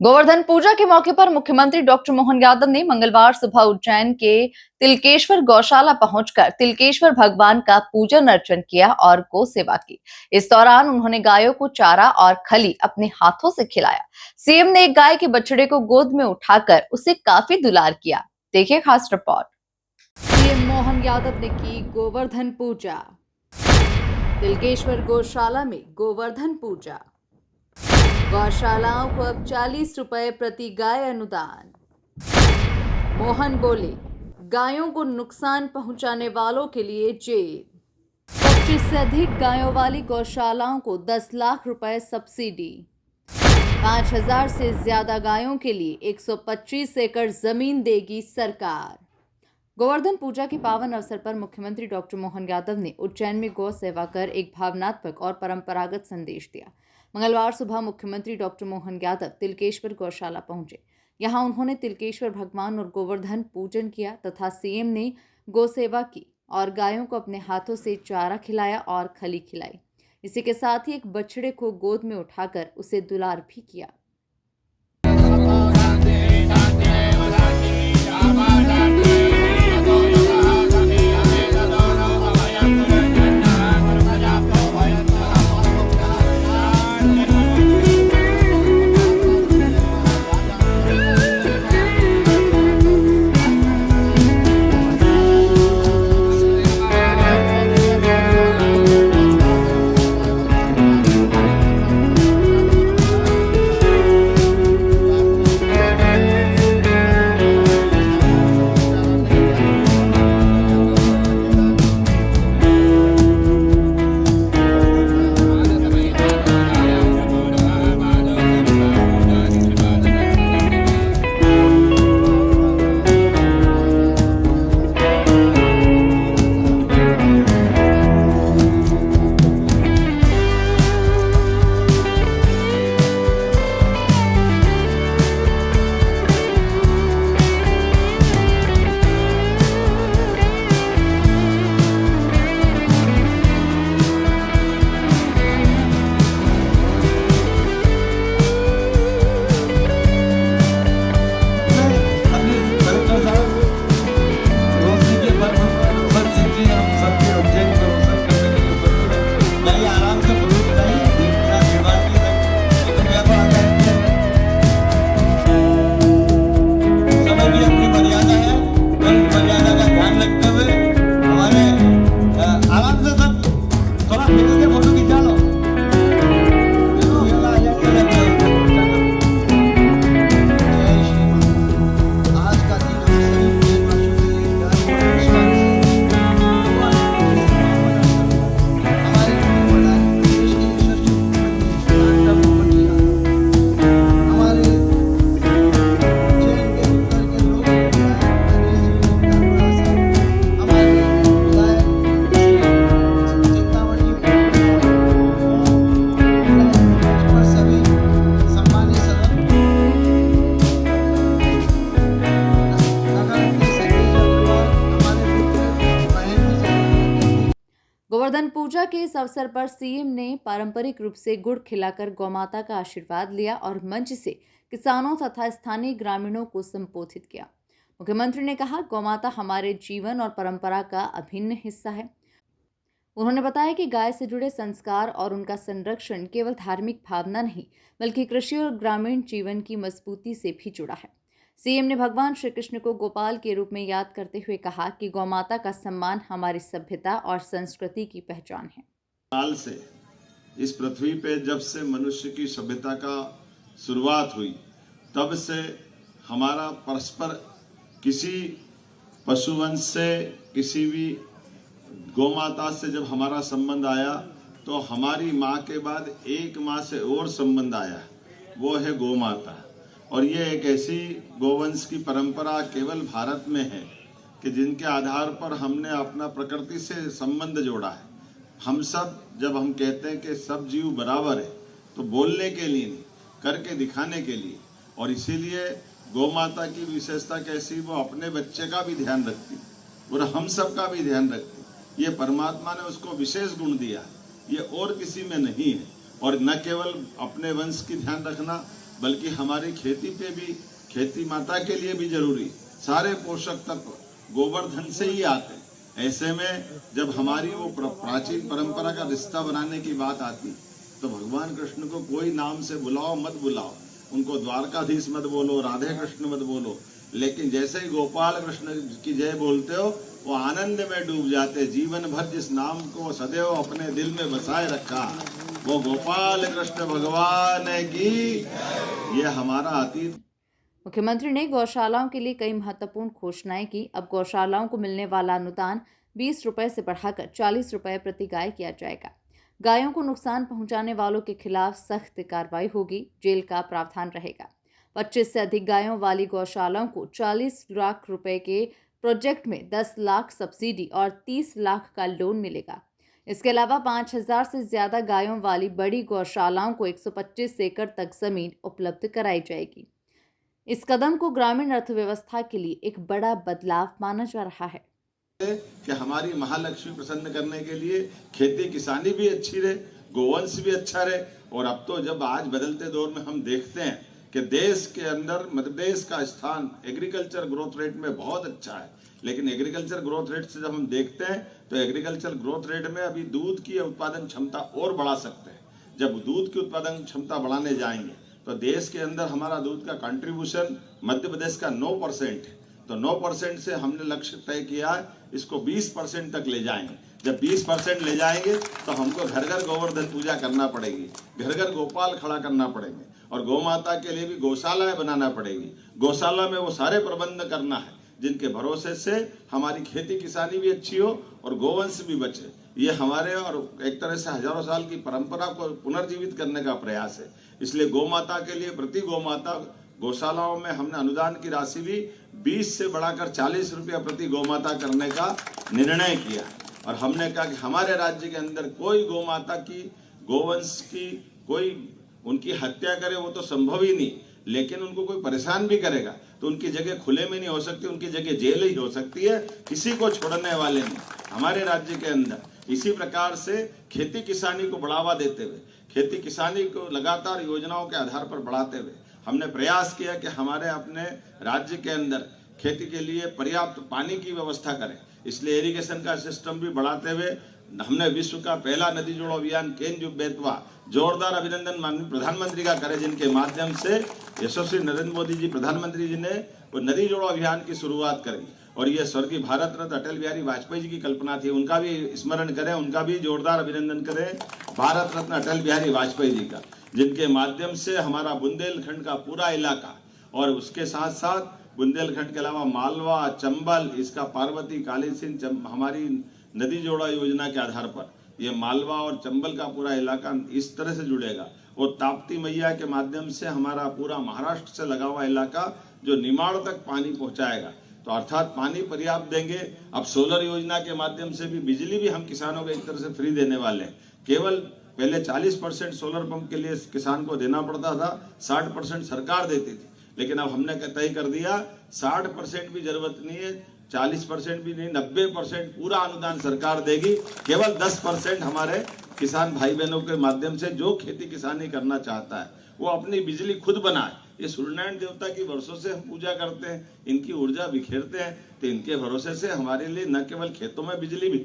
गोवर्धन पूजा के मौके पर मुख्यमंत्री डॉक्टर मोहन यादव ने मंगलवार सुबह उज्जैन के तिलकेश्वर गौशाला पहुंचकर तिलकेश्वर भगवान का पूजन अर्चन किया और गौ सेवा की। इस दौरान उन्होंने गायों को चारा और खली अपने हाथों से खिलाया। सीएम ने एक गाय के बछड़े को गोद में उठाकर उसे काफी दुलार किया। देखिए खास रिपोर्ट। सीएम मोहन यादव ने की गोवर्धन पूजा। तिलकेश्वर गौशाला में गोवर्धन पूजा। गौशालाओं को अब 40 रुपए प्रति गाय अनुदान। मोहन बोले, गायों को नुकसान पहुंचाने वालों के लिए जेल। 25 से अधिक गायों वाली गौशालाओं को 10 लाख रुपए सब्सिडी। 5000 से ज्यादा गायों के लिए 125 एकड़ जमीन देगी सरकार। गोवर्धन पूजा के पावन अवसर पर मुख्यमंत्री डॉक्टर मोहन यादव ने उज्जैन में गौ सेवा कर एक भावनात्मक और परंपरागत संदेश दिया। मंगलवार सुबह मुख्यमंत्री डॉक्टर मोहन यादव तिलकेश्वर गौशाला पहुंचे। यहां उन्होंने तिलकेश्वर भगवान और गोवर्धन पूजन किया तथा सीएम ने गौ सेवा की और गायों को अपने हाथों से चारा खिलाया और खली खिलाई। इसी के साथ ही एक बछड़े को गोद में उठाकर उसे दुलार भी किया। गोवर्धन पूजा के इस अवसर पर सीएम ने पारंपरिक रूप से गुड़ खिलाकर गौमाता का आशीर्वाद लिया और मंच से किसानों तथा स्थानीय ग्रामीणों को संबोधित किया। मुख्यमंत्री ने कहा, गौमाता हमारे जीवन और परंपरा का अभिन्न हिस्सा है। उन्होंने बताया कि गाय से जुड़े संस्कार और उनका संरक्षण केवल धार्मिक भावना नहीं बल्कि कृषि और ग्रामीण जीवन की मजबूती से भी जुड़ा है। सीएम ने भगवान श्री कृष्ण को गोपाल के रूप में याद करते हुए कहा कि गौमाता का सम्मान हमारी सभ्यता और संस्कृति की पहचान है। काल से इस पृथ्वी पे जब से मनुष्य की सभ्यता का शुरुआत हुई तब से हमारा परस्पर किसी पशुवंश से किसी भी गौमाता से जब हमारा संबंध आया तो हमारी माँ के बाद एक माँ से और संबंध आया, वो है गौमाता। और ये एक ऐसी गोवंश की परंपरा केवल भारत में है कि जिनके आधार पर हमने अपना प्रकृति से संबंध जोड़ा है। हम सब जब हम कहते हैं कि सब जीव बराबर है तो बोलने के लिए नहीं, करके दिखाने के लिए। और इसीलिए गौ माता की विशेषता कैसी, वो अपने बच्चे का भी ध्यान रखती और हम सब का भी ध्यान रखती। ये परमात्मा ने उसको विशेष गुण दिया, ये और किसी में नहीं है। और न केवल अपने वंश की ध्यान रखना बल्कि हमारी खेती पे भी, खेती माता के लिए भी जरूरी सारे पोषक तत्व गोवर्धन से ही आते हैं। ऐसे में जब हमारी वो प्राचीन परंपरा का रिश्ता बनाने की बात आती तो भगवान कृष्ण को कोई नाम से बुलाओ मत बुलाओ, उनको द्वारकाधीश मत बोलो, राधे कृष्ण मत बोलो, लेकिन जैसे ही गोपाल कृष्ण की जय बोलते हो वो आनंद में डूब जाते। जीवन भर जिस नाम को सदैव अपने दिल में बसाए रखा वो गोपाल कृष्ण भगवान की, ये हमारा अतीत। मुख्यमंत्री ने गौशालाओं के लिए कई महत्वपूर्ण घोषणाएं की। अब गौशालाओं को मिलने वाला अनुदान 20 रुपए से बढ़ाकर 40 रुपए प्रति गाय किया जाएगा। गायों को नुकसान पहुंचाने वालों के खिलाफ सख्त कार्रवाई होगी, जेल का प्रावधान रहेगा। 25 से अधिक गायों वाली गौशालाओं को 40 लाख रुपए के प्रोजेक्ट में 10 लाख सब्सिडी और 30 लाख का लोन मिलेगा। इसके अलावा 5000 से ज्यादा गायों वाली बड़ी गौशालाओं को 125 एकड़ तक जमीन उपलब्ध कराई जाएगी। इस कदम को ग्रामीण अर्थव्यवस्था के लिए एक बड़ा बदलाव माना जा रहा है कि हमारी महालक्ष्मी प्रसन्न करने के लिए खेती किसानी भी अच्छी रहे, गोवंश भी अच्छा रहे। और अब तो जब आज बदलते दौर में हम देखते हैं कि देश के अंदर मध्य प्रदेश का स्थान एग्रीकल्चर ग्रोथ रेट में बहुत अच्छा है, लेकिन एग्रीकल्चर ग्रोथ रेट से जब हम देखते हैं तो एग्रीकल्चर ग्रोथ रेट में अभी दूध की उत्पादन क्षमता और बढ़ा सकते हैं। जब दूध की उत्पादन क्षमता बढ़ाने जाएंगे तो देश के अंदर हमारा दूध का कंट्रीब्यूशन मध्य प्रदेश का 9% है, तो 9% से हमने लक्ष्य तय किया है इसको 20% तक ले जाएंगे। जब 20% ले जाएंगे तो हमको घर घर गोवर्धन पूजा करना पड़ेगी, घर घर गोपाल खड़ा करना पड़ेंगे और गौ माता के लिए भी गौशालाएं बनाना पड़ेगी। गौशाला में वो सारे प्रबंध करना है जिनके भरोसे से हमारी खेती किसानी भी अच्छी हो और गोवंश भी बचे। ये हमारे और एक तरह से हजारों साल की परंपरा को पुनर्जीवित करने का प्रयास है। इसलिए गौ माता के लिए प्रति गौ माता गौशालाओं में हमने अनुदान की राशि भी 20 से बढ़ाकर 40 रुपया प्रति गौ माता करने का निर्णय किया। और हमने कहा कि हमारे राज्य के अंदर कोई गौ माता की, गोवंश की कोई उनकी हत्या करे वो तो संभव ही नहीं, लेकिन उनको कोई परेशान भी करेगा तो उनकी जगह खुले में नहीं हो सकती, उनकी जगह जेल ही हो सकती है, किसी को छोड़ने वाले नहीं हमारे राज्य के अंदर। इसी प्रकार से खेती किसानी को बढ़ावा देते हुए, खेती किसानी को लगातार योजनाओं के आधार पर बढ़ाते हुए हमने प्रयास किया कि हमारे अपने राज्य के अंदर खेती के लिए पर्याप्त पानी की व्यवस्था करें। इसलिए इरिगेशन का सिस्टम भी बढ़ाते हुए हमने विश्व का पहला नदी जोड़ो अभियान केन बेतवा, जोरदार अभिनंदन माननीय प्रधानमंत्री का करें, जिनके माध्यम से यशस्वी नरेंद्र मोदी जी प्रधानमंत्री जी ने वो नदी जोड़ो अभियान की शुरुआत करी। और ये स्वर्गीय भारत रत्न अटल बिहारी वाजपेयी जी की कल्पना थी, उनका भी स्मरण करें, उनका भी जोरदार अभिनंदन करें भारत रत्न अटल बिहारी वाजपेयी जी का, जिनके माध्यम से हमारा बुंदेलखंड का पूरा इलाका और उसके साथ साथ बुंदेलखंड के अलावा मालवा, चंबल, इसका पार्वती, काली सिंध, हमारी नदी जोड़ा योजना के आधार पर ये मालवा और चंबल का पूरा इलाका इस तरह से जुड़ेगा। और ताप्ती मैया के माध्यम से हमारा पूरा महाराष्ट्र से लगा हुआ इलाका जो निमाड़ तक पानी पहुंचाएगा, तो अर्थात पानी पर्याप्त देंगे। अब सोलर योजना के माध्यम से भी बिजली भी हम किसानों को एक तरह से फ्री देने वाले हैं। केवल पहले 40% सोलर पंप के लिए किसान को देना पड़ता था, 60% सरकार देती थी, लेकिन अब हमने तय कर दिया 60% भी जरूरत नहीं है, 40% भी नहीं, 90% पूरा अनुदान सरकार देगी। केवल 10% हमारे किसान भाई बहनों के माध्यम से जो खेती किसानी करना चाहता है वो अपनी बिजली खुद बनाए। ये सूर्यनारायण देवता की वर्षों से हम पूजा करते हैं, इनकी ऊर्जा बिखेरते हैं, तो इनके भरोसे से हमारे लिए न केवल खेतों में बिजली भी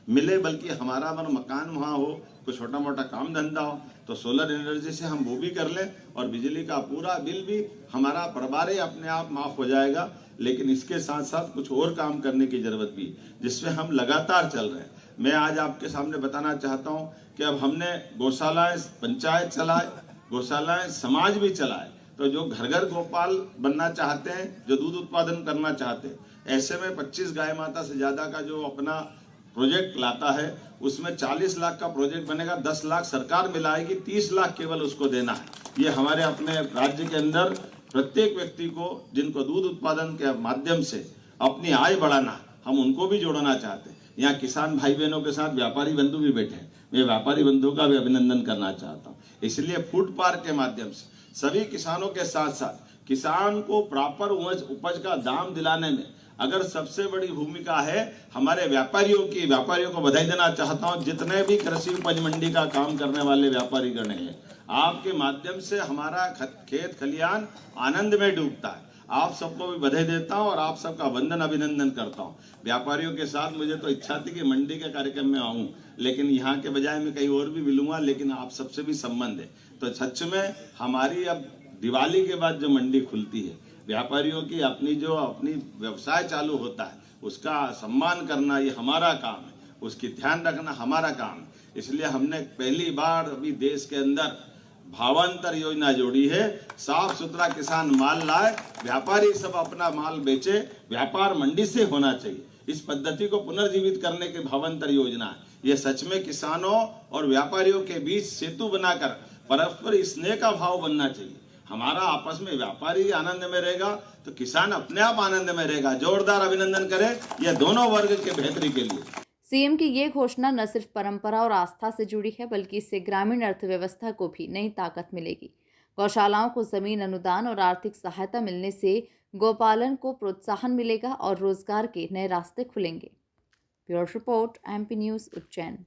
मिले बल्कि हमारा मकान वहाँ हो, कोई छोटा मोटा काम धंधा हो तो सोलर एनर्जी से हम वो भी कर लें और बिजली का पूरा बिल भी हमारा बराबर अपने आप माफ हो जाएगा। लेकिन इसके साथ साथ कुछ और काम करने की जरूरत भी, जिसमें हम लगातार चल रहे हैं। मैं आज आपके सामने बताना चाहता हूं कि अब हमने गौशालाएं पंचायत चलाए, गौशालाएं समाज भी चलाए, तो जो घर घर गोपाल बनना चाहते हैं, जो दूध उत्पादन करना चाहते हैं, ऐसे में 25 गाय माता से ज्यादा का जो अपना प्रोजेक्ट लाता है उसमें 40 लाख का प्रोजेक्ट बनेगा, 10 लाख सरकार मिलाएगी, 30 लाख केवल उसको देना है। ये हमारे अपने राज्य के अंदर प्रत्येक व्यक्ति को जिनको दूध उत्पादन के माध्यम से अपनी आय बढ़ाना, हम उनको भी जोड़ना चाहते हैं। यहाँ किसान भाई बहनों के साथ व्यापारी बंधु भी बैठे हैं, मैं व्यापारी बंधु का भी अभिनंदन करना चाहता हूँ। इसलिए फूड पार्क के माध्यम से सभी किसानों के साथ साथ किसान को प्रॉपर उपज का दाम दिलाने में अगर सबसे बड़ी भूमिका है हमारे व्यापारियों की, व्यापारियों को बधाई देना चाहता हूँ। जितने भी कृषि उपज मंडी का काम करने वाले व्यापारी गण हैं, आपके माध्यम से हमारा खेत खलियान आनंद में डूबता है। आप सबको भी बधाई देता हूं और आप सबका वंदन अभिनंदन करता हूं। व्यापारियों के साथ मुझे तो इच्छा थी कि मंडी के कार्यक्रम में आऊं, लेकिन यहाँ के बजाय मैं कहीं और भी मिलूंगा, लेकिन आप सबसे भी संबंध है। तो सच में हमारी अब दिवाली के बाद जो मंडी खुलती है, व्यापारियों की अपनी व्यवसाय चालू होता है, उसका सम्मान करना ये हमारा काम है, उसकी ध्यान रखना हमारा काम है। इसलिए हमने पहली बार अभी देश के अंदर भावांतर योजना जोड़ी है। साफ सुथरा किसान माल लाए, व्यापारी सब अपना माल बेचे, व्यापार मंडी से होना चाहिए। इस पद्धति को पुनर्जीवित करने की भावांतर योजना है। यह सच में किसानों और व्यापारियों के बीच सेतु बनाकर परस्पर स्नेह का भाव बनना चाहिए। हमारा आपस में व्यापारी आनंद में रहेगा तो किसान अपने आप आनंद में रहेगा। जोरदार अभिनंदन करें यह दोनों वर्ग के बेहतरी के लिए। सीएम की ये घोषणा न सिर्फ परंपरा और आस्था से जुड़ी है, बल्कि इससे ग्रामीण अर्थव्यवस्था को भी नई ताकत मिलेगी। गौशालाओं को जमीन अनुदान और आर्थिक सहायता मिलने से गौपालन को प्रोत्साहन मिलेगा और रोजगार के नए रास्ते खुलेंगे। Bureau report, MP news, Ujjain.